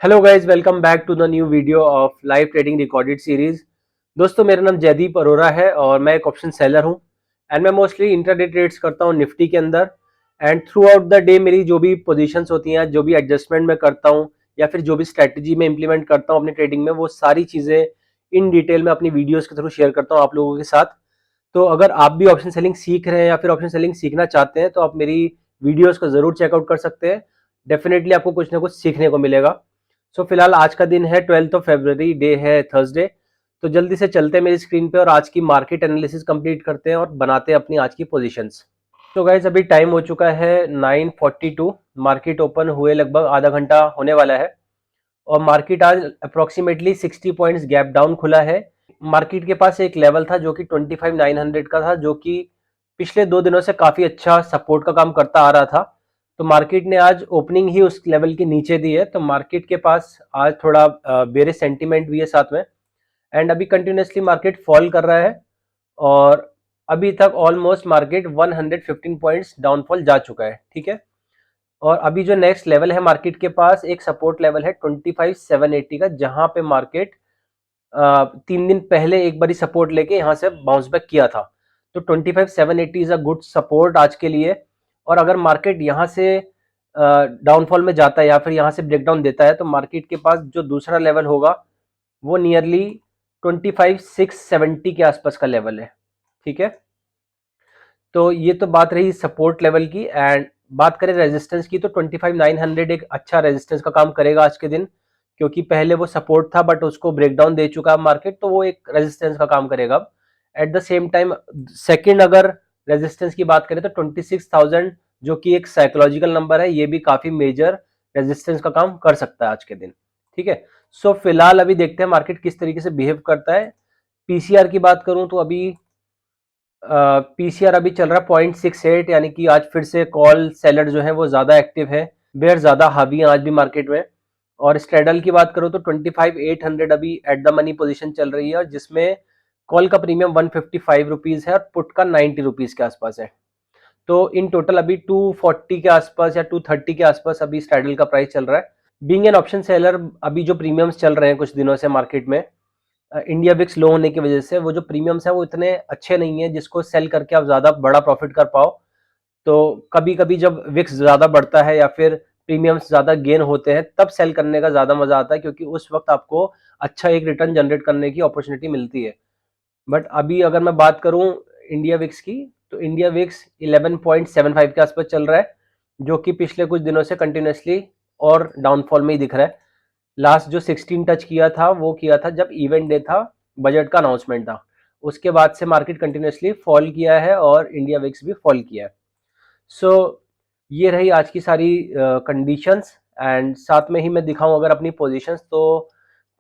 Hello guys, welcome back to the new video of live trading recorded series. दोस्तों, मेरा नाम जयदीप अरोरा है और मैं एक ऑप्शन सेलर हूं। एंड मैं मोस्टली इंट्राडे ट्रेड्स करता हूं निफ्टी के अंदर। And throughout the day मेरी जो भी पोजीशंस होती हैं, जो भी एडजस्टमेंट मैं करता हूं या फिर जो भी स्ट्रैटेजी मैं इंप्लीमेंट करता हूं अपनी ट्रेडिंग में, वो सारी चीज़ें इन डिटेल में अपनी वीडियोज़ के थ्रू शेयर करता हूँ आप लोगों के साथ। तो अगर आप भी ऑप्शन सेलिंग सीख रहे हैं या फिर ऑप्शन सेलिंग सीखना चाहते हैं तो आप मेरी वीडियोज़ को ज़रूर चेकआउट कर सकते हैं। डेफिनेटली आपको कुछ ना कुछ सीखने को मिलेगा। सो फिलहाल आज का दिन है 12 फरवरी, डे है थर्सडे। तो जल्दी से चलते हैं मेरी स्क्रीन पे और आज की मार्केट एनालिसिस कंप्लीट करते हैं और बनाते हैं अपनी आज की पोजीशंस। तो गाइज, अभी टाइम हो चुका है 9:42। मार्केट ओपन हुए लगभग आधा घंटा होने वाला है और मार्केट आज अप्रोक्सीमेटली 60 पॉइंट्स गैप डाउन खुला है। मार्केट के पास एक लेवल था जो कि 25,900 का था, जो कि पिछले 2 दिनों से काफी अच्छा सपोर्ट का काम करता आ रहा था। तो मार्केट ने आज ओपनिंग ही उस लेवल के नीचे दी है, तो मार्केट के पास आज थोड़ा बेरिश सेंटीमेंट भी है साथ में। एंड अभी कंटिन्यूसली मार्केट फॉल कर रहा है और अभी तक ऑलमोस्ट मार्केट 115 पॉइंट्स डाउनफॉल जा चुका है। ठीक है। और अभी जो नेक्स्ट लेवल है मार्केट के पास, एक सपोर्ट लेवल है 25,780 का, जहां पे मार्केट 3 दिन पहले एक बारी सपोर्ट लेके यहाँ से बाउंस बैक किया था। तो 25,780 इज अ गुड सपोर्ट आज के लिए। और अगर मार्केट यहाँ से डाउनफॉल में जाता है या फिर यहाँ से ब्रेकडाउन देता है तो मार्केट के पास जो दूसरा लेवल होगा वो नियरली 25,670 के आसपास का लेवल है। ठीक है। तो ये तो बात रही सपोर्ट लेवल की। एंड बात करें रेजिस्टेंस की तो 25,900 एक अच्छा रेजिस्टेंस का काम करेगा आज के दिन, क्योंकि पहले वो सपोर्ट था बट उसको ब्रेकडाउन दे चुका है मार्केट, तो वो एक रेजिस्टेंस का काम करेगा। At the same time second अगर रेजिस्टेंस की बात करें तो 26,000, जो कि एक साइकोलॉजिकल नंबर है, ये भी काफी मेजर रेजिस्टेंस का काम कर सकता है आज के दिन। ठीक है। सो फिलहाल अभी देखते हैं मार्केट किस तरीके से बिहेव करता है। पीसीआर की बात करूं तो अभी पीसीआर अभी चल रहा है 0.68, यानी कि आज फिर से कॉल सेलर जो है वो ज्यादा एक्टिव है, बेयर ज्यादा हावी है आज भी मार्केट में। और स्ट्रेडल की बात करूं तो 25,800 अभी एट द मनी पोजीशन चल रही है, और जिसमें कॉल का प्रीमियम 155 रुपीज है और पुट का 90 रुपीज के आसपास है। तो इन टोटल अभी 240 के आसपास या 230 के आसपास अभी स्ट्रेडल का प्राइस चल रहा है। बीइंग एन ऑप्शन सेलर, अभी जो प्रीमियम्स चल रहे हैं कुछ दिनों से मार्केट में, इंडिया विक्स लो होने की वजह से वो जो प्रीमियम्स है वो इतने अच्छे नहीं है जिसको सेल करके आप ज्यादा बड़ा प्रॉफिट कर पाओ। तो कभी कभी जब विक्स ज्यादा बढ़ता है या फिर प्रीमियम्स ज्यादा गेन होते हैं तब सेल करने का ज्यादा मजा आता है, क्योंकि उस वक्त आपको अच्छा एक रिटर्न जनरेट करने की अपॉर्चुनिटी मिलती है। बट अभी अगर मैं बात करूं इंडिया विक्स की, तो इंडिया विक्स 11.75 के आसपास चल रहा है, जो कि पिछले कुछ दिनों से कंटिन्यूसली और डाउनफॉल में ही दिख रहा है। लास्ट जो 16 टच किया था वो किया था जब इवेंट डे था, बजट का अनाउंसमेंट था। उसके बाद से मार्केट कंटिन्यूसली फॉल किया है और इंडिया विक्स भी फॉल किया है। सो ये रही आज की सारी कंडीशंस। एंड साथ में ही मैं दिखाऊं अगर अपनी पोजीशंस, तो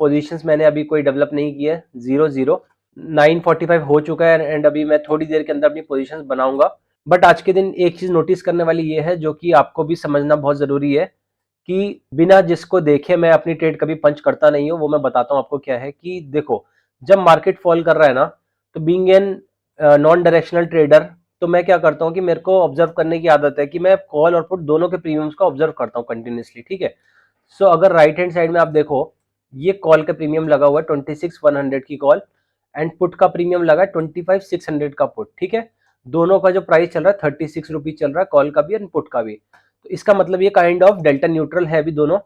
पोजीशंस मैंने अभी कोई डेवलप नहीं की है। 0-0 9:45 हो चुका है एंड अभी मैं थोड़ी देर के अंदर अपनी पोजीशंस बनाऊंगा। बट आज के दिन एक चीज नोटिस करने वाली ये है, जो कि आपको भी समझना बहुत जरूरी है, कि बिना जिसको देखे मैं अपनी ट्रेड कभी पंच करता नहीं हूँ। वो मैं बताता हूँ आपको क्या है। कि देखो, जब मार्केट फॉल कर रहा है ना, तो being an non directional trader, तो मैं क्या करता हूँ कि मेरे को ऑब्जर्व करने की आदत है कि मैं कॉल और पुट दोनों के प्रीमियम्स को ऑब्जर्व करता हूँ कंटिन्यूसली। ठीक है। सो अगर राइट हैंड साइड में आप देखो, ये कॉल का प्रीमियम लगा हुआ है 26,100 की कॉल, एंड पुट का प्रीमियम लगा है 25,600 का पुट। ठीक है। दोनों का जो प्राइस चल रहा है 36 रुपीज चल रहा है, कॉल का भी एंड पुट का भी। तो इसका मतलब ये काइंड ऑफ डेल्टा न्यूट्रल है अभी दोनों।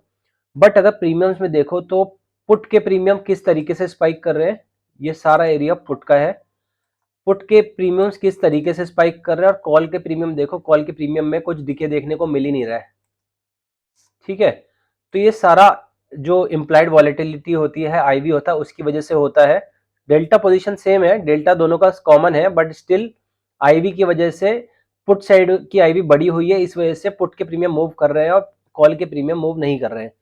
बट अगर प्रीमियम्स में देखो तो पुट के प्रीमियम किस तरीके से स्पाइक कर रहे हैं, ये सारा एरिया पुट का है। पुट के प्रीमियम्स किस तरीके से स्पाइक कर रहे हैं, और कॉल के प्रीमियम देखो, कॉल के प्रीमियम में कुछ दिखे देखने को मिल ही नहीं रहा है। ठीक है। तो ये सारा जो इम्प्लाइड वॉलेटिलिटी होती है, आईवी होता है, उसकी वजह से होता है। डेल्टा पोजीशन सेम है, डेल्टा दोनों का कॉमन है, बट स्टिल आईवी की वजह से पुट साइड की आईवी बड़ी हुई है, इस वजह से पुट के प्रीमियम मूव कर रहे हैं और कॉल के प्रीमियम मूव नहीं कर रहे हैं।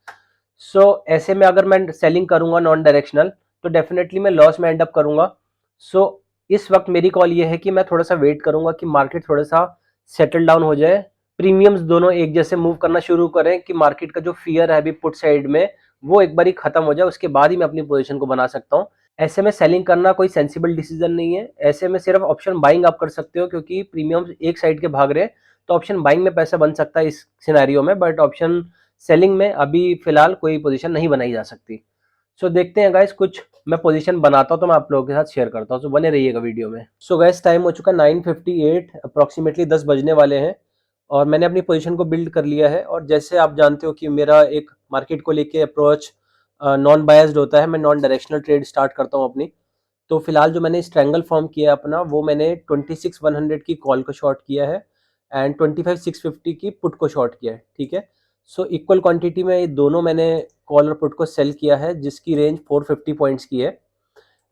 सो ऐसे में अगर मैं सेलिंग करूंगा नॉन डायरेक्शनल, तो डेफिनेटली मैं लॉस में एंड अप करूंगा। सो इस वक्त मेरी कॉल ये है कि मैं थोड़ा सा वेट करूंगा कि मार्केट थोड़ा सा सेटल डाउन हो जाए, प्रीमियम्स दोनों एक जैसे मूव करना शुरू करें, कि मार्केट का जो फियर है अभी पुट साइड में वो एक बार खत्म हो जाए, उसके बाद ही मैं अपनी पोजीशन को बना सकता हूँ। ऐसे में सेलिंग करना कोई सेंसिबल डिसीजन नहीं है। ऐसे में सिर्फ ऑप्शन बाइंग आप कर सकते हो, क्योंकि प्रीमियम्स एक साइड के भाग रहे हैं, तो ऑप्शन बाइंग में पैसा बन सकता है इस सिनेरियो में, बट ऑप्शन सेलिंग में अभी फिलहाल कोई पोजीशन नहीं बनाई जा सकती। सो देखते हैं गाइस, कुछ मैं पोजीशन बनाता हूँ तो मैं आप लोगों के साथ शेयर करता हूँ, सो बने रहिएगा वीडियो में। सो गाइस टाइम हो चुका 9:58, अप्रॉक्सीमेटली 10 बजने वाले हैं और मैंने अपनी पोजीशन को बिल्ड कर लिया है। और जैसे आप जानते हो कि मेरा एक मार्केट को लेके अप्रोच नॉन बायस्ड होता है, मैं नॉन डायरेक्शनल ट्रेड स्टार्ट करता हूँ अपनी। तो फिलहाल जो मैंने स्ट्रैंगल फॉर्म किया है अपना, वो मैंने 26,100 की कॉल को शॉर्ट किया है एंड 25,650 की पुट को शॉर्ट किया है, ठीक है। सो इक्वल क्वांटिटी में ये दोनों मैंने कॉल और पुट को सेल किया है, जिसकी रेंज 450 पॉइंट्स की है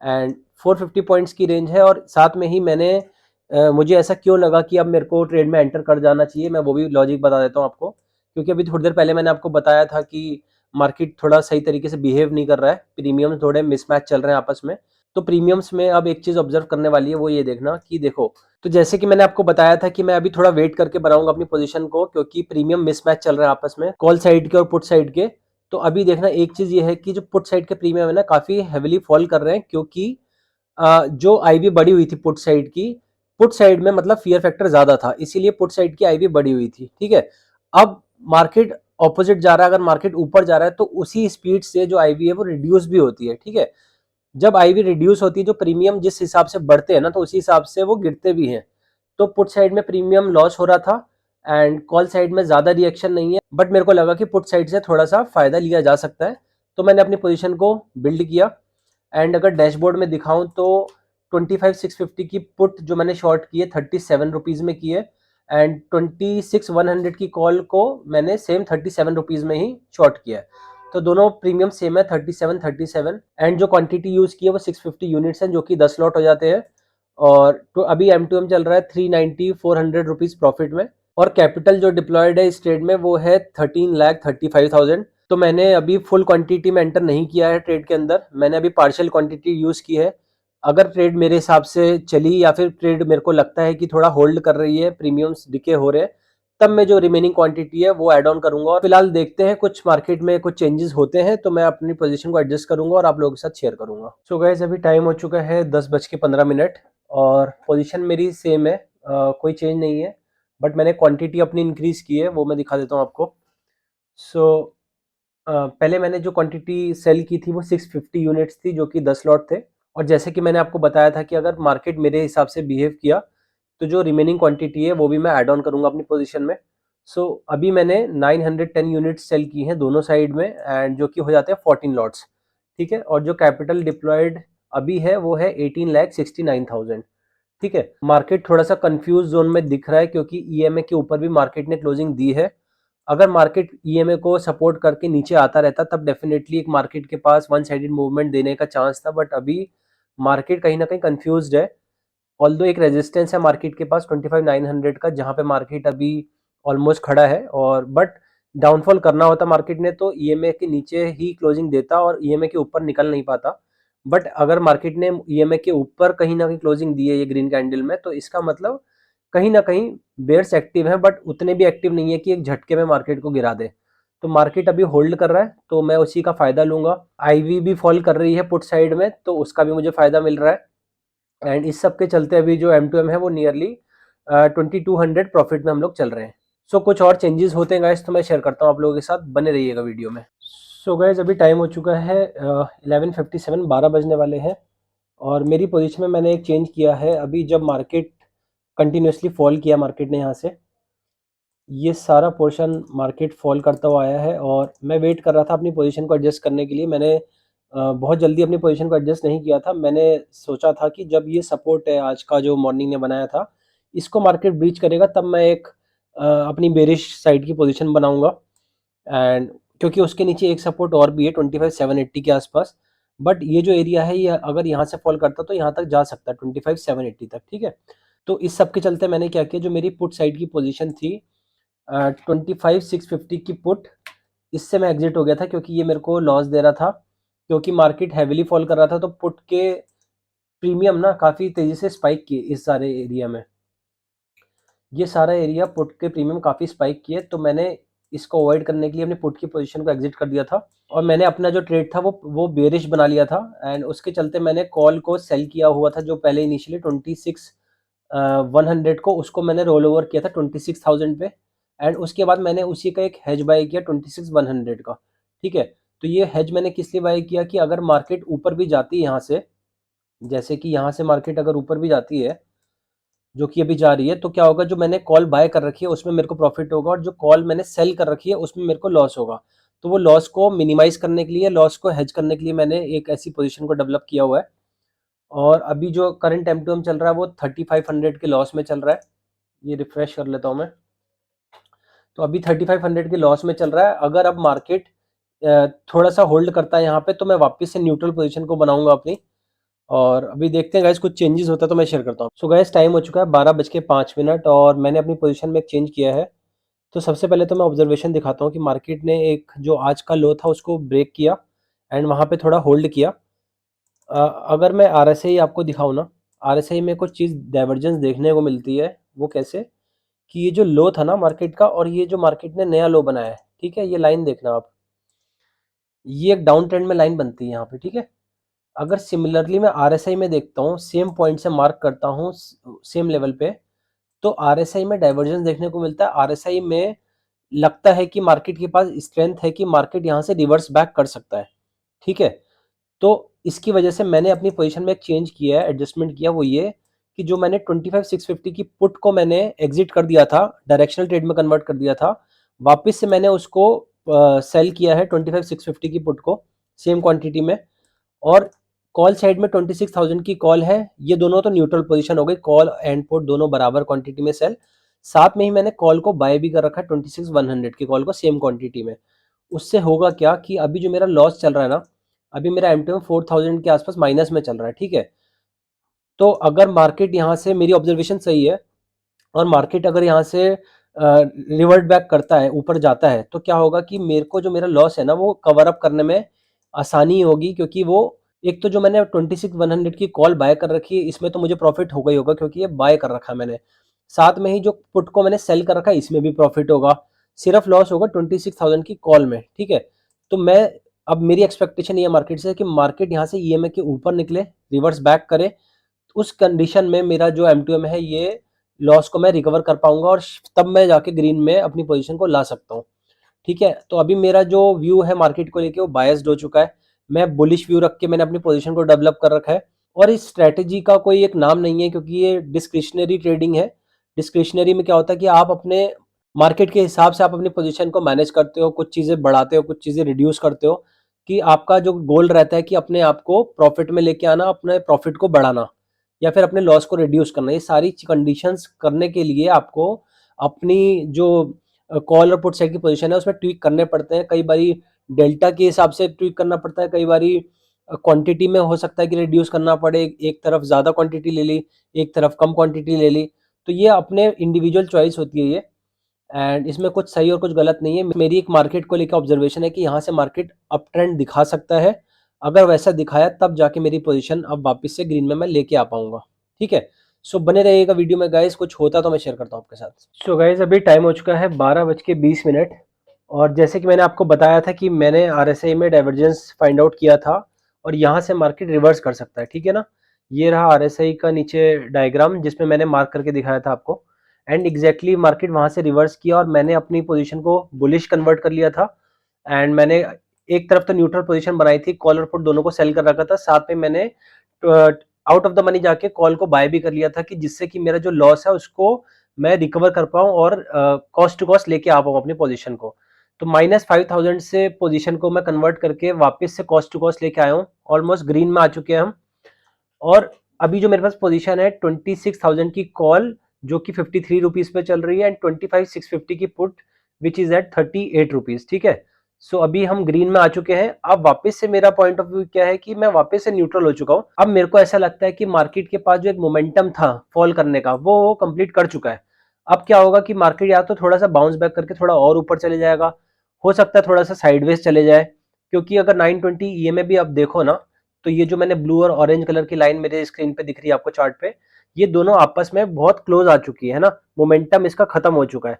एंड 450 पॉइंट्स की रेंज है। और साथ में ही मैंने मुझे ऐसा क्यों लगा कि अब मेरे को ट्रेड में एंटर कर जाना चाहिए, मैं वो भी लॉजिक बता देता हूँ आपको। क्योंकि अभी थोड़ी देर पहले मैंने आपको बताया था कि मार्केट थोड़ा सही तरीके से बिहेव नहीं कर रहा है, प्रीमियम थोड़े मिसमैच चल रहे हैं आपस में। तो प्रीमियम्स में अब एक चीज़ ऑब्जर्व करने वाली है, वो ये देखना कि देखो, तो जैसे कि मैंने आपको बताया था कि मैं अभी थोड़ा वेट करके बनाऊंगा अपनी पोजीशन को, क्योंकि प्रीमियम मिसमैच चल रहा है आपस में कॉल साइड के और पुट साइड के। तो अभी देखना, एक चीज़ ये है कि जो पुट साइड के प्रीमियम है ना, काफ़ी हेविली फॉल कर रहे हैं, क्योंकि जो आईवी बढ़ी हुई थी पुट साइड की, पुट साइड में मतलब फियर फैक्टर ज़्यादा था, इसीलिए पुट साइड की आईवी बढ़ी हुई थी, ठीक है। अब मार्केट ऑपोजिट जा रहा है, अगर मार्केट ऊपर जा रहा है तो उसी स्पीड से जो आईवी है वो रिड्यूस भी होती है, ठीक है। जब आईवी रिड्यूस होती है, जो प्रीमियम जिस हिसाब से बढ़ते हैं ना, तो उसी हिसाब से वो गिरते भी हैं। तो पुट साइड में प्रीमियम लॉस हो रहा था एंड कॉल साइड में ज़्यादा रिएक्शन नहीं है, बट मेरे को लगा कि पुट साइड से थोड़ा सा फायदा लिया जा सकता है। तो मैंने अपनी पोजीशन को बिल्ड किया एंड अगर डैशबोर्ड में दिखाऊं तो 25,650 की पुट जो मैंने शॉर्ट की है 37 रुपीज़ में की है एंड 26,100 की कॉल को मैंने सेम 37 रुपीज़ में ही शॉर्ट किया है। तो दोनों प्रीमियम सेम है, 37 एंड जो क्वांटिटी यूज़ की है वो 650 यूनिट्स हैं, जो कि 10 लॉट हो जाते हैं। और तो अभी M2M चल रहा है 390 400 रुपीज़ प्रॉफिट में। और कैपिटल जो डिप्लॉयड है इस ट्रेड में वो है 13,35,000। तो मैंने अभी फुल क्वांटिटी में एंटर नहीं किया है ट्रेड के अंदर, मैंने अभी पार्शियल क्वांटिटी यूज़ की है। अगर ट्रेड मेरे हिसाब से चली या फिर ट्रेड मेरे को लगता है कि थोड़ा होल्ड कर रही है, प्रीमियम्स डिके हो रहे हैं, तब मैं जो रिमेनिंग क्वांटिटी है वो ऐड ऑन करूंगा। और फिलहाल देखते हैं, कुछ मार्केट में कुछ चेंजेस होते हैं तो मैं अपनी पोजीशन को एडजस्ट करूंगा और आप लोगों के साथ शेयर करूंगा। सो गाइस अभी टाइम हो चुका है 10:15 और पोजीशन मेरी सेम है, कोई चेंज नहीं है, बट मैंने क्वांटिटी अपनी इंक्रीज की है, वो मैं दिखा देता हूँ आपको। सो पहले मैंने जो क्वांटिटी सेल की थी वो 650 यूनिट्स थी, जो कि 10 लॉट थे। और जैसे कि मैंने आपको बताया था कि अगर मार्केट मेरे हिसाब से बिहेव किया तो जो रिमेनिंग क्वांटिटी है वो भी मैं ऐड ऑन करूंगा अपनी पोजीशन में। सो अभी मैंने 910 यूनिट्स सेल की हैं दोनों साइड में एंड जो कि हो जाते हैं 14 लॉट्स, ठीक है। और जो कैपिटल डिप्लॉयड अभी है वो है 18,69,000, ठीक है। मार्केट थोड़ा सा कंफ्यूज जोन में दिख रहा है, क्योंकि ईएमए के ऊपर भी मार्केट ने क्लोजिंग दी है। अगर मार्केट ईएमए को सपोर्ट करके नीचे आता रहता तब डेफिनेटली एक मार्केट के पास वन साइडेड मूवमेंट देने का चांस था, बट अभी मार्केट कहीं ना कहीं कंफ्यूज्ड है। ऑल्दो एक रेजिस्टेंस है मार्केट के पास 25,900 का, जहां पे मार्केट अभी ऑलमोस्ट खड़ा है। और बट डाउनफॉल करना होता मार्केट ने तो ईएमए के नीचे ही क्लोजिंग देता और ईएमए के ऊपर निकल नहीं पाता। बट अगर मार्केट ने ईएमए के ऊपर कहीं ना कहीं क्लोजिंग दी है ये ग्रीन कैंडल में, तो इसका मतलब कहीं ना कहीं बेयर्स एक्टिव हैं, बट उतने भी एक्टिव नहीं है कि एक झटके में मार्केट को गिरा दे। तो मार्केट अभी होल्ड कर रहा है, तो मैं उसी का फायदा लूंगा। आईवी भी फॉल कर रही है पुट साइड में, तो उसका भी मुझे फायदा मिल रहा है एंड इस सब के चलते अभी जो M2M है वो नियरली 2200 प्रॉफिट में हम लोग चल रहे हैं। सो कुछ और चेंजेस होते हैं गाइस तो मैं शेयर करता हूँ आप लोगों के साथ, बने रहिएगा वीडियो में। सो गाइस अभी टाइम हो चुका है 11:57, 12 बजने वाले हैं और मेरी पोजीशन में मैंने एक चेंज किया है। अभी जब मार्केट कंटिन्यूसली फॉल किया मार्केट ने, यहाँ से ये सारा पोर्शन मार्केट फॉल करता हुआ आया है और मैं वेट कर रहा था अपनी पोजीशन को एडजस्ट करने के लिए। मैंने बहुत जल्दी अपनी पोजीशन को एडजस्ट नहीं किया था। मैंने सोचा था कि जब ये सपोर्ट है आज का जो मॉर्निंग ने बनाया था, इसको मार्केट ब्रीच करेगा तब मैं एक अपनी बेरिश साइड की पोजीशन बनाऊंगा। एंड क्योंकि उसके नीचे एक सपोर्ट और भी है 25,780 के आसपास, बट ये जो एरिया है ये अगर यहाँ से फॉल करता तो यहाँ तक जा सकता है 25,780 तक, ठीक है। तो इस सब के चलते मैंने क्या किया, जो मेरी पुट साइड की पोजीशन थी 25,650 की पुट, इससे मैं एग्जिट हो गया था, क्योंकि ये मेरे को लॉस दे रहा था, क्योंकि मार्केट हैविली फॉल कर रहा था। तो पुट के प्रीमियम ना काफ़ी तेज़ी से स्पाइक किए इस सारे एरिया में, ये सारा एरिया पुट के प्रीमियम काफ़ी स्पाइक किए। तो मैंने इसको अवॉइड करने के लिए अपने पुट की पोजीशन को एग्जिट कर दिया था और मैंने अपना जो ट्रेड था वो बेरिश बना लिया था एंड उसके चलते मैंने कॉल को सेल किया हुआ था, जो पहले इनिशियली 26,100 को, उसको मैंने रोल ओवर किया था 26,000 पे एंड उसके बाद मैंने उसी का एक हेज बाय किया 26,100 का। ठीक है, तो ये हेज मैंने किस लिए बाय किया कि अगर मार्केट ऊपर भी जाती है यहाँ से, जैसे कि यहाँ से मार्केट अगर ऊपर भी जाती है, जो कि अभी जा रही है, तो क्या होगा, जो मैंने कॉल बाय कर रखी है उसमें मेरे को प्रॉफिट होगा और जो कॉल मैंने सेल कर रखी है उसमें मेरे को लॉस होगा। तो वो लॉस को मिनिमाइज करने के लिए, लॉस को हेज करने के लिए मैंने एक ऐसी पोजीशन को डेवलप किया हुआ है। और अभी जो करंट M2M चल रहा है वो 3500 के लॉस में चल रहा है। ये रिफ्रेश कर लेता हूँ मैं। तो अभी 3500 के लॉस में चल रहा है। अगर अब मार्केट थोड़ा सा होल्ड करता है यहाँ पे, तो मैं वापस से न्यूट्रल पोजीशन को बनाऊंगा अपनी। और अभी देखते हैं गाइस, कुछ चेंजेस होता है तो मैं शेयर करता हूँ। सो गाइस, टाइम हो चुका है 12:05 और मैंने अपनी पोजीशन में एक चेंज किया है। तो सबसे पहले तो मैं ऑब्जर्वेशन दिखाता हूँ कि मार्केट ने एक जो आज का लो था उसको ब्रेक किया एंड वहाँ पे थोड़ा होल्ड किया। अगर मैं RSI आपको दिखाऊँ ना, RSI में कुछ चीज़ डाइवर्जेंस देखने को मिलती है। वो कैसे कि ये जो लो था ना मार्केट का, और ये जो मार्केट ने नया लो बनाया है, ठीक है, ये लाइन देखना आप, ये एक डाउन ट्रेंड में लाइन बनती है यहाँ पे। ठीक है, अगर सिमिलरली मैं RSI में देखता हूँ, सेम पॉइंट से मार्क करता हूँ सेम लेवल पे, तो RSI में डाइवर्जेंस देखने को मिलता है। RSI में लगता है कि मार्केट के पास स्ट्रेंथ है कि मार्केट यहाँ से रिवर्स बैक कर सकता है। ठीक है, तो इसकी वजह से मैंने अपनी पोजीशन में एक चेंज किया है, एडजस्टमेंट किया। वो ये कि जो मैंने 25,650 की पुट को मैंने एग्जिट कर दिया था, डायरेक्शनल ट्रेड में कन्वर्ट कर दिया था, वापस से मैंने उसको सेल किया है 25,650 की पुट को सेम क्वांटिटी में। और कॉल साइड में 26,000 की कॉल है। ये दोनों तो न्यूट्रल पोजीशन हो गई, कॉल एंड पुट दोनों बराबर क्वांटिटी में सेल। साथ में ही मैंने कॉल को बाय भी कर रखा है 26,100 की कॉल को सेम क्वांटिटी में। उससे होगा क्या कि अभी जो मेरा लॉस चल रहा है ना, अभी मेरा M2M 4,000 के आसपास माइनस में चल रहा है। ठीक है, तो अगर मार्केट यहाँ से, मेरी ऑब्जर्वेशन सही है, और मार्केट अगर यहाँ से रिवर्ट बैक करता है, ऊपर जाता है, तो क्या होगा कि मेरे को जो मेरा लॉस है ना वो कवर अप करने में आसानी होगी। क्योंकि वो एक तो जो मैंने 26,100 की कॉल बाय कर रखी है, इसमें तो मुझे प्रॉफिट होगा ही होगा क्योंकि ये बाय कर रखा है मैंने। साथ में ही जो पुट को मैंने सेल कर रखा है इसमें भी प्रॉफिट होगा। सिर्फ लॉस होगा 26,000 की कॉल में। ठीक है, तो मैं, अब मेरी एक्सपेक्टेशन ये मार्केट से कि मार्केट यहाँ से EMA के ऊपर निकले, रिवर्स बैक करे। उस कंडीशन में मेरा जो M2M है, ये लॉस को मैं रिकवर कर पाऊंगा और तब मैं जाके ग्रीन में अपनी पोजीशन को ला सकता हूँ। ठीक है, तो अभी मेरा जो व्यू है मार्केट को लेके वो बायस्ड हो चुका है। मैं बुलिश व्यू रख के मैंने अपनी पोजीशन को डेवलप कर रखा है। और इस स्ट्रेटेजी का कोई एक नाम नहीं है क्योंकि ये डिस्क्रिशनरी ट्रेडिंग है। डिस्क्रिशनरी में क्या होता है कि आप अपने मार्केट के हिसाब से आप अपनी पोजीशन को मैनेज करते हो, कुछ चीज़ें बढ़ाते हो, कुछ चीज़ें रिड्यूस करते हो, कि आपका जो गोल रहता है कि अपने आप को प्रॉफिट में लेके आना, अपने प्रॉफिट को बढ़ाना या फिर अपने लॉस को रिड्यूस करना। ये सारी कंडीशंस करने के लिए आपको अपनी जो कॉल और पुट साइड की पोजीशन है उसमें ट्वीक करने पड़ते हैं। कई बारी डेल्टा के हिसाब से ट्वीक करना पड़ता है, कई बारी क्वांटिटी में हो सकता है कि रिड्यूस करना पड़े, एक तरफ ज़्यादा क्वांटिटी ले ली, एक तरफ कम क्वांटिटी ले ली। तो ये अपने इंडिविजुअल चॉइस होती है ये, एंड इसमें कुछ सही और कुछ गलत नहीं है। मेरी एक मार्केट को लेकर ऑब्जर्वेशन है कि यहाँ से मार्केट अप ट्रेंड दिखा सकता है। अगर वैसा दिखाया तब जाके मेरी पोजीशन अब वापस से ग्रीन में मैं लेके आ पाऊंगा। ठीक है, सो बने रहिएगा वीडियो में गाइस, कुछ होता तो मैं शेयर करता हूँ आपके साथ। सो गाइस, अभी टाइम हो चुका है 12:20 और जैसे कि मैंने आपको बताया था कि मैंने RSI में डाइवर्जेंस फाइंड आउट किया था और यहाँ से मार्केट रिवर्स कर सकता है। ठीक है ना, ये रहा RSI का नीचे डायग्राम जिसमें मैंने मार्क करके दिखाया था आपको। एंड एग्जैक्टली मार्केट वहाँ से रिवर्स किया और मैंने अपनी पोजीशन को बुलिश कन्वर्ट कर लिया था। एंड मैंने एक तरफ तो न्यूट्रल पोजीशन बनाई थी, कॉल और पुट दोनों को सेल कर रखा था, साथ में मैंने आउट ऑफ द मनी जाके कॉल को बाय भी कर लिया था कि जिससे कि मेरा जो लॉस है उसको मैं रिकवर कर पाऊँ और कॉस्ट टू कॉस्ट लेके आ पाऊँ अपनी पोजीशन को। तो -5,000 से पोजीशन को मैं कन्वर्ट करके वापस से कॉस्ट टू कॉस्ट लेके आया हूँ। ऑलमोस्ट ग्रीन में आ चुके हैं हम। और अभी जो मेरे पास पोजीशन है 26,000 की कॉल जो कि 53 रुपीज पे चल रही है, एंड 25,650 की put which is at 38 rupees. ठीक है, सो अभी हम ग्रीन में आ चुके हैं। अब वापस से मेरा पॉइंट ऑफ व्यू क्या है कि मैं वापस से न्यूट्रल हो चुका हूँ। अब मेरे को ऐसा लगता है कि मार्केट के पास जो एक मोमेंटम था फॉल करने का वो कंप्लीट कर चुका है। अब क्या होगा कि मार्केट या तो थोड़ा सा बाउंस बैक करके थोड़ा और ऊपर चले जाएगा, हो सकता है थोड़ा सा साइडवेज चले जाए। क्योंकि अगर 920 EMA भी आप देखो ना, तो ये जो मैंने ब्लू और ऑरेंज कलर की लाइन मेरे स्क्रीन पे दिख रही है आपको चार्ट पे, ये दोनों आपस में बहुत क्लोज आ चुकी है ना, मोमेंटम इसका खत्म हो चुका है।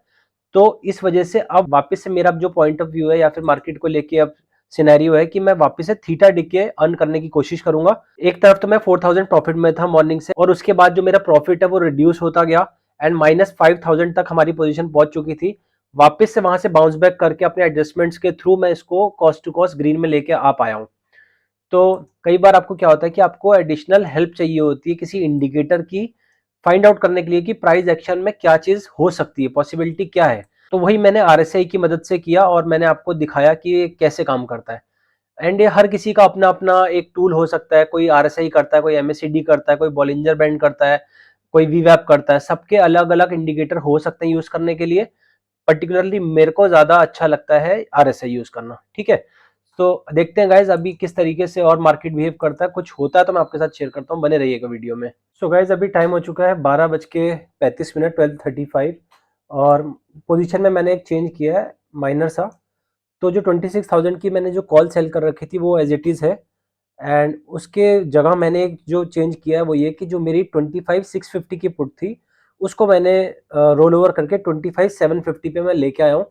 तो इस वजह से अब वापस से मेरा जो पॉइंट ऑफ व्यू है या फिर मार्केट को लेके अब सिनेरियो है कि मैं वापस से थीटा डिके अर्न करने की कोशिश करूंगा। एक तरफ तो मैं 4,000 प्रॉफिट में था मॉर्निंग से, और उसके बाद जो मेरा प्रॉफिट है वो रिड्यूस होता गया एंड -5,000 तक हमारी पोजीशन पहुंच चुकी थी। वापस से वहां से बाउंस बैक करके अपने एडजस्टमेंट्स के थ्रू मैं इसको कॉस्ट टू कॉस्ट ग्रीन में लेके आ पाया हूँ। तो कई बार आपको क्या होता है कि आपको एडिशनल हेल्प चाहिए होती है किसी इंडिकेटर की फाइंड आउट करने के लिए कि प्राइस एक्शन में क्या चीज हो सकती है, पॉसिबिलिटी क्या है। तो वही मैंने आरएसआई की मदद से किया और मैंने आपको दिखाया कि ये कैसे काम करता है। एंड ये हर किसी का अपना अपना एक टूल हो सकता है, कोई आरएसआई करता है, कोई एमएससीडी करता है, कोई बॉलिंजर बैंड करता है, कोई वीवैप करता है। सबके अलग अलग इंडिकेटर हो सकते हैं यूज करने के लिए। पर्टिकुलरली मेरे को ज्यादा अच्छा लगता है आरएसआई यूज करना। ठीक है, तो देखते हैं गाइज अभी किस तरीके से और मार्केट बिहेव करता है। कुछ होता है तो मैं आपके साथ शेयर करता हूँ, बने रहिएगा वीडियो में। सो गाइज अभी टाइम हो चुका है 12:35, 12:35, और पोजीशन में मैंने एक चेंज किया है माइनर सा। तो जो 26,000 की मैंने जो कॉल सेल कर रखी थी वो एज इट इज़ है। एंड उसके जगह मैंने एक जो चेंज किया है वो ये कि जो मेरी 25,650 की पुट थी उसको मैंने रोल ओवर करके 25,750 पे मैं लेके आया हूँ।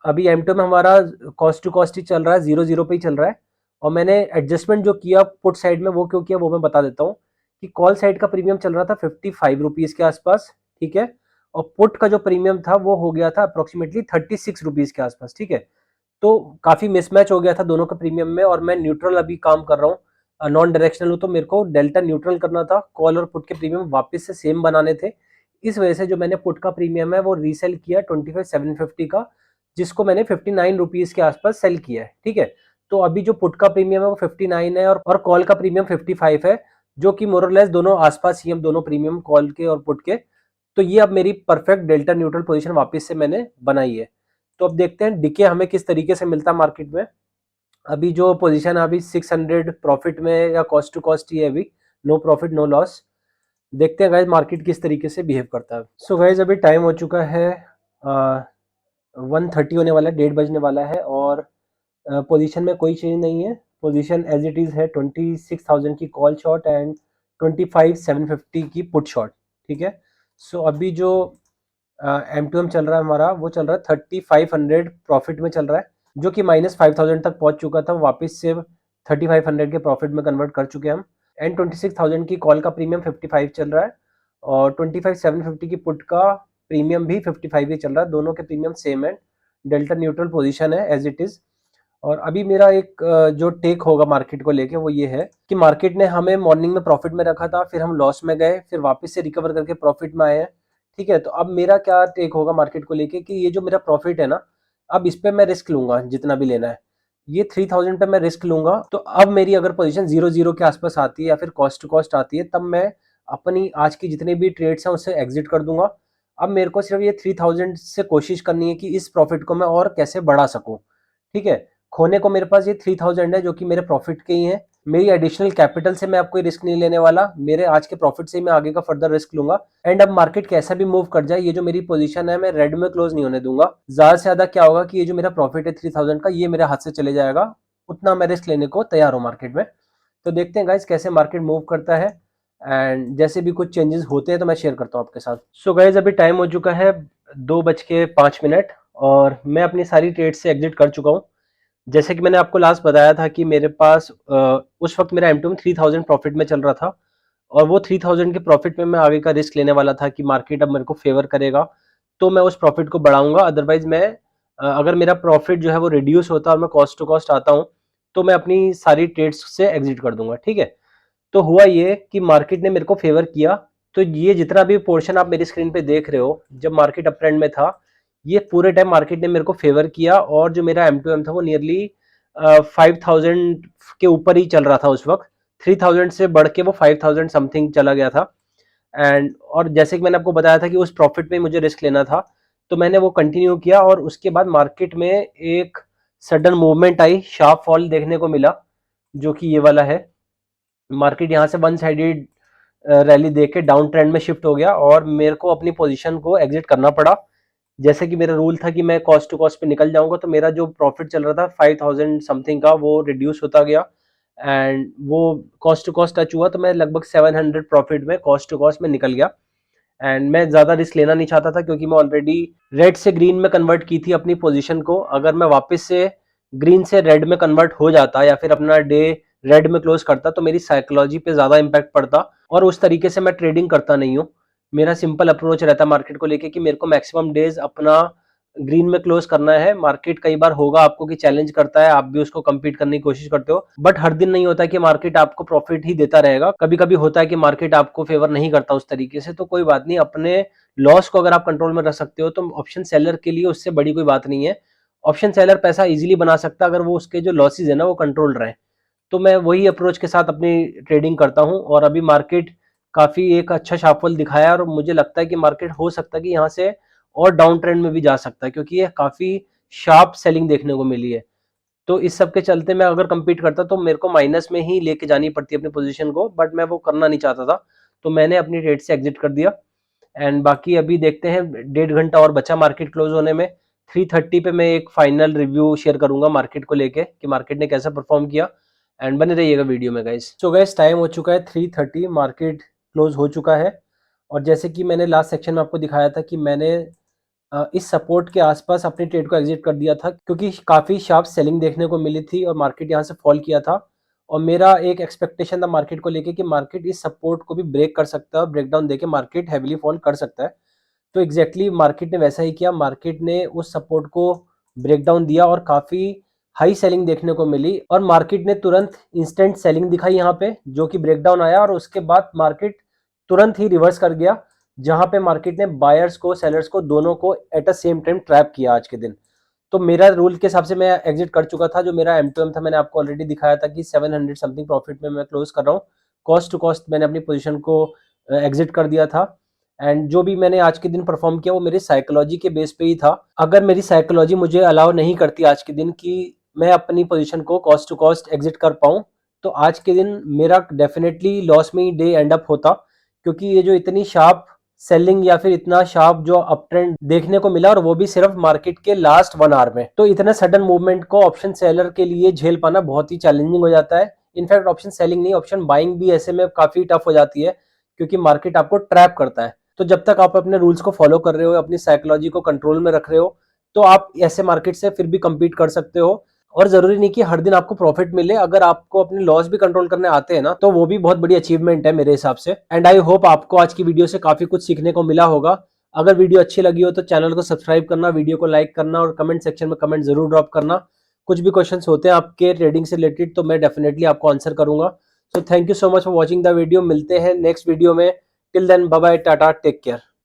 अभी M2 में हमारा कॉस्ट टू कॉस्ट ही चल रहा है, 0-0 पे ही चल रहा है। और मैंने एडजस्टमेंट जो किया पुट साइड में वो क्यों किया वो मैं बता देता हूँ कि कॉल साइड का प्रीमियम चल रहा था 55 रुपीज़ के आसपास। ठीक है, और पुट का जो प्रीमियम था वो हो गया था अप्रोक्सीमेटली 36 रुपीज़ के आसपास। ठीक है, तो काफ़ी मिसमैच हो गया था दोनों का प्रीमियम में, और मैं न्यूट्रल अभी काम कर रहा हूँ, नॉन डायरेक्शनल हूँ, तो मेरे को डेल्टा न्यूट्रल करना था। कॉल और पुट के प्रीमियम वापस से सेम बनाने थे। इस वजह से जो मैंने पुट का प्रीमियम है वो रीसेल किया 25,750 का, जिसको मैंने 59 रुपीज़ के आसपास सेल किया है। ठीक है, तो अभी जो पुट का प्रीमियम है वो 59 है और कॉल का प्रीमियम 55 है, जो कि मोर और लेस दोनों आसपास ही हम दोनों प्रीमियम कॉल के और पुट के। तो ये अब मेरी परफेक्ट डेल्टा न्यूट्रल पोजीशन वापस से मैंने बनाई है। तो अब देखते हैं डीके हमें किस तरीके से मिलता है मार्केट में। अभी जो पोजीशन है अभी 600 प्रॉफिट में या कॉस्ट टू कॉस्ट ही है अभी, नो प्रॉफिट नो लॉस। देखते हैं गाइज मार्केट किस तरीके से बिहेव करता है। सो गाइज अभी टाइम हो चुका है 1:30 होने वाला है, 1:30 बजने वाला है, और पोजीशन में कोई चेंज नहीं है। पोजीशन एज इट इज़ है 26,000 की कॉल शॉट एंड 25,750 की पुट शॉट। ठीक है, सो अभी जो M2M चल रहा है हमारा वो चल रहा है 3500 प्रॉफिट में चल रहा है, जो कि -5,000 तक पहुंच चुका था, वापस से 3500 के प्रॉफिट में कन्वर्ट कर चुके हैं हम। एंड 26,000 की कॉल का प्रीमियम 55 चल रहा है, और 25,750 की पुट का प्रीमियम भी 55 ही चल रहा है। दोनों के प्रीमियम सेम है, डेल्टा न्यूट्रल पोजीशन है एज इट इज़। और अभी मेरा एक जो टेक होगा मार्केट को लेके वो ये है कि मार्केट ने हमें मॉर्निंग में प्रॉफिट में रखा था, फिर हम लॉस में गए, फिर वापस से रिकवर करके प्रॉफिट में आए हैं। ठीक है, तो अब मेरा क्या टेक होगा मार्केट को लेके कि ये जो मेरा प्रॉफिट है ना, अब इस पे मैं रिस्क लूंगा जितना भी लेना है। ये 3,000 पे मैं रिस्क लूंगा। तो अब मेरी अगर पोजीशन 0-0 के आसपास आती है या फिर कॉस्ट टू कॉस्ट आती है, तब मैं अपनी आज की जितने भी ट्रेड्स हैं उससे एग्जिट कर दूंगा। अब मेरे को सिर्फ ये 3,000 से कोशिश करनी है कि इस प्रॉफिट को मैं और कैसे बढ़ा सकूं। ठीक है, खोने को मेरे पास ये 3,000 है जो कि मेरे प्रॉफिट के ही है। मेरी एडिशनल कैपिटल से मैं अब कोई रिस्क नहीं लेने वाला, मेरे आज के प्रॉफिट से ही मैं आगे का फर्दर रिस्क लूंगा। एंड अब मार्केट कैसा भी मूव कर जाए, ये जो मेरी पोजीशन है मैं रेड में क्लोज नहीं होने दूंगा। ज्यादा से ज्यादा क्या होगा कि ये जो मेरा प्रॉफिट है 3,000 का, ये मेरे हाथ से चले जाएगा। उतना मैं रिस्क लेने को तैयार हूँ मार्केट में। तो देखते हैं गाइज कैसे मार्केट मूव करता है, एंड जैसे भी कुछ चेंजेस होते हैं तो मैं शेयर करता हूँ आपके साथ। सो गाइज अभी टाइम हो चुका है 2:05, और मैं अपनी सारी ट्रेड से एग्जिट कर चुका हूँ। जैसे कि मैंने आपको लास्ट बताया था कि मेरे पास उस वक्त मेरा M2 में 3,000 प्रॉफिट में चल रहा था, और वो 3,000 के प्रॉफिट में मैं आगे का रिस्क लेने वाला था कि मार्केट अब मेरे को फेवर करेगा तो मैं उस प्रॉफिट को बढ़ाऊंगा। अदरवाइज मैं अगर मेरा प्रॉफिट जो है वो रिड्यूस होता है और मैं कॉस्ट टू कॉस्ट आता हूँ तो मैं अपनी सारी ट्रेड्स से एग्जिट कर दूंगा। ठीक है, तो हुआ ये कि मार्केट ने मेरे को फेवर किया। तो ये जितना भी पोर्शन आप मेरी स्क्रीन पे देख रहे हो, जब मार्केट अप ट्रेंड में था, ये पूरे टाइम मार्केट ने मेरे को फेवर किया, और जो मेरा M2M था वो नियरली 5,000 के ऊपर ही चल रहा था उस वक्त। 3,000 से बढ़ के वो 5,000 समथिंग चला गया था। एंड और जैसे कि मैंने आपको बताया था कि उस प्रॉफिट में मुझे रिस्क लेना था, तो मैंने वो कंटिन्यू किया, और उसके बाद मार्केट में एक सडन मूवमेंट आई, शार्प फॉल देखने को मिला, जो कि ये वाला है। मार्केट यहाँ से वन साइडेड रैली देख के डाउन ट्रेंड में शिफ्ट हो गया, और मेरे को अपनी पोजीशन को एग्जिट करना पड़ा। जैसे कि मेरा रूल था कि मैं कॉस्ट टू कॉस्ट पे निकल जाऊंगा, तो मेरा जो प्रॉफिट चल रहा था 5,000 समथिंग का वो रिड्यूस होता गया, एंड वो कॉस्ट टू कॉस्ट टच हुआ, तो मैं लगभग 700 प्रॉफिट में कॉस्ट टू कॉस्ट में निकल गया। एंड मैं ज़्यादा रिस्क लेना नहीं चाहता था क्योंकि मैं ऑलरेडी रेड से ग्रीन में कन्वर्ट की थी अपनी पोजीशन को। अगर मैं वापस से ग्रीन से रेड में कन्वर्ट हो जाता या फिर अपना डे रेड में क्लोज करता तो मेरी साइकोलॉजी पे ज़्यादा इम्पैक्ट पड़ता, और उस तरीके से मैं ट्रेडिंग करता नहीं हूँ। मेरा सिंपल अप्रोच रहता है मार्केट को लेके कि मेरे को मैक्सिमम डेज अपना ग्रीन में क्लोज करना है। मार्केट कई बार होगा आपको कि चैलेंज करता है, आप भी उसको कम्पीट करने की कोशिश करते हो, बट हर दिन नहीं होता कि मार्केट आपको प्रॉफिट ही देता रहेगा। कभी कभी होता है कि मार्केट आपको फेवर नहीं करता उस तरीके से, तो कोई बात नहीं, अपने लॉस को अगर आप कंट्रोल में रख सकते हो तो ऑप्शन सेलर के लिए उससे बड़ी कोई बात नहीं है। ऑप्शन सेलर पैसा इजीली बना सकता है अगर वो उसके जो लॉसेज है ना वो कंट्रोल रहे। तो मैं वही अप्रोच के साथ अपनी ट्रेडिंग करता हूँ, और अभी मार्केट काफी एक अच्छा शार्पफॉल दिखाया, और मुझे लगता है कि मार्केट हो सकता है कि यहाँ से और डाउन ट्रेंड में भी जा सकता है, क्योंकि ये काफी शार्प सेलिंग देखने को मिली है। तो इस सब के चलते मैं अगर कंपीट करता तो मेरे को माइनस में ही लेके जानी पड़ती अपनी पोजीशन को, बट मैं वो करना नहीं चाहता था, तो मैंने अपनी ट्रेड से एग्जिट कर दिया। एंड बाकी अभी देखते हैं, 1.5 घंटा और बचा मार्केट क्लोज होने में। 3:30 पे मैं एक फाइनल रिव्यू शेयर करूंगा मार्केट को लेके कि मार्केट ने कैसा परफॉर्म किया। एंड बने रहिएगा वीडियो में गाइस। सो गाइस, टाइम हो चुका है 3:30, मार्केट क्लोज हो चुका है। और जैसे कि मैंने लास्ट सेक्शन में आपको दिखाया था कि मैंने इस सपोर्ट के आसपास अपनी ट्रेड को एग्जिट कर दिया था, क्योंकि काफ़ी शार्प सेलिंग देखने को मिली थी और मार्केट यहाँ से फॉल किया था। और मेरा एक एक्सपेक्टेशन था मार्केट को लेके कि मार्केट इस सपोर्ट को भी ब्रेक कर सकता है और ब्रेक डाउन देके मार्केट हैवीली फॉल कर सकता है। तो एग्जैक्टली मार्केट ने वैसा ही किया, मार्केट ने उस सपोर्ट को ब्रेक डाउन दिया और काफ़ी हाई सेलिंग देखने को मिली, और मार्केट ने तुरंत इंस्टेंट सेलिंग दिखाई यहाँ पे, जो कि ब्रेक डाउन आया और उसके बाद मार्केट तुरंत ही रिवर्स कर गया, जहां पे मार्केट ने बायर्स को सेलर्स को दोनों को at a same time trap किया आज के दिन। तो मेरा रूल के हिसाब से मैं एग्जिट कर चुका था। जो मेरा M2M था मैंने आपको ऑलरेडी दिखाया था कि 700 समथिंग प्रॉफिट में मैं क्लोज कर रहा हूँ। कॉस्ट टू कॉस्ट मैंने अपनी पोजीशन को एग्जिट कर दिया था। एंड जो भी मैंने आज के दिन परफॉर्म किया वो मेरी साइकोलॉजी के बेस पे ही था। अगर मेरी साइकोलॉजी मुझे अलाउ नहीं करती आज के दिन कि मैं अपनी पोजीशन को कॉस्ट टू कॉस्ट एग्जिट कर पाऊँ, तो आज के दिन मेरा डेफिनेटली लॉस में ही डे एंड अप होता, क्योंकि ये जो इतनी शार्प सेलिंग या फिर इतना शार्प जो अप ट्रेंड देखने को मिला, और वो भी सिर्फ मार्केट के लास्ट 1 आवर में, तो इतना सडन मूवमेंट को ऑप्शन सेलर के लिए झेल पाना बहुत ही चैलेंजिंग हो जाता है। इनफैक्ट ऑप्शन सेलिंग नहीं, ऑप्शन बाइंग भी ऐसे में काफी टफ हो जाती है, क्योंकि मार्केट आपको ट्रैप करता है। तो जब तक आप अपने रूल्स को फॉलो कर रहे हो, अपनी साइकोलॉजी को कंट्रोल में रख रहे हो, तो आप ऐसे मार्केट से फिर भी compete कर सकते हो। और जरूरी नहीं कि हर दिन आपको प्रॉफिट मिले, अगर आपको अपने लॉस भी कंट्रोल करने आते हैं ना, तो वो भी बहुत बड़ी अचीवमेंट है मेरे हिसाब से। एंड आई होप आपको आज की वीडियो से काफी कुछ सीखने को मिला होगा। अगर वीडियो अच्छी लगी हो तो चैनल को सब्सक्राइब करना, वीडियो को लाइक करना, और कमेंट सेक्शन में कमेंट जरूर ड्रॉप करना। कुछ भी क्वेश्चंस होते हैं आपके ट्रेडिंग से रिलेटेड तो मैं डेफिनेटली आपको आंसर करूंगा। So thank you so much for watching the video. मिलते हैं नेक्स्ट वीडियो में। Till then bye bye, tata, take care.